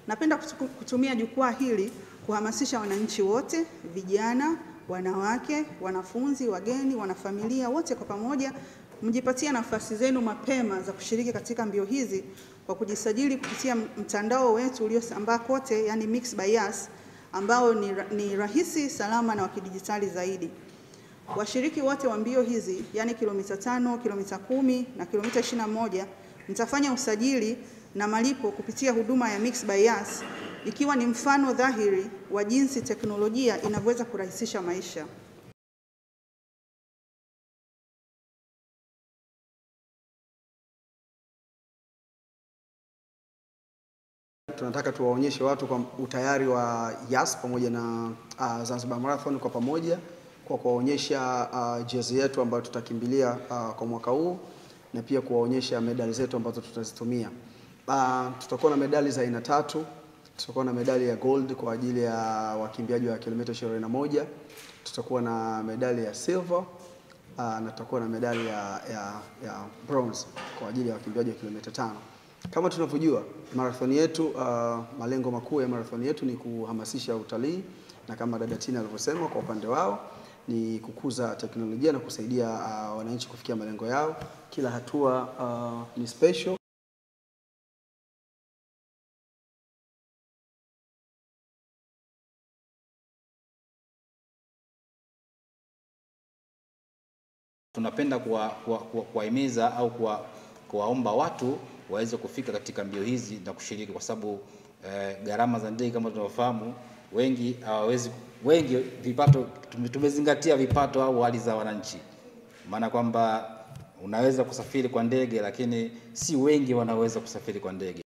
Napenda kutumia jukwaa hili kuhamasisha wananchi wote, vijana, wanawake, wanafunzi, wageni, wanafamilia, wote kwa pamoja mjipatie nafasi zenu mapema za kushiriki katika mbio hizi kwa kujisajili kupitia mtandao wetu uliosambaa kote, yani Mixx by Yas, ambao ni rahisi, salama na wa kidijitali zaidi. Washiriki wote wa mbio hizi, yani kilomita 5, kilomita 10 na kilomita 21, mtafanya usajili na malipo kupitia huduma ya Mixx by Yas, ikiwa ni mfano dhahiri wa jinsi teknolojia inavyoweza kurahisisha maisha. Tunataka tuwaonyeshe watu kwa utayari wa Yas pamoja na Zanzibar Marathon kwa pamoja, kwa kuwaonyesha jezi yetu ambayo tutakimbilia kwa mwaka huu, na pia kuwaonyesha medali zetu ambazo tutazitumia. Tutakuwa na medali za aina 3. Tutakuwa na medali ya gold kwa ajili ya wakimbiaji wa kilomita 21. Tutakuwa na medali ya silver na tutakuwa na medali ya bronze kwa ajili ya wakimbiaji wa kilomita 5. Kama tunavyojua, marathoni yetu, malengo makuu ya marathoni yetu ni kuhamasisha utalii, na kama dada Tina alivyosema, kwa upande wao ni kukuza teknolojia na kusaidia wananchi kufikia malengo yao. Kila hatua ni special. Tunapenda kuwahimiza au kuwaomba watu waweze kufika katika mbio hizi na kushiriki, kwa sababu gharama za ndege kama tunavyofahamu, wengi vipato, tumezingatia vipato au hali za wananchi. Maana kwamba unaweza kusafiri kwa ndege, lakini si wengi wanaweza kusafiri kwa ndege.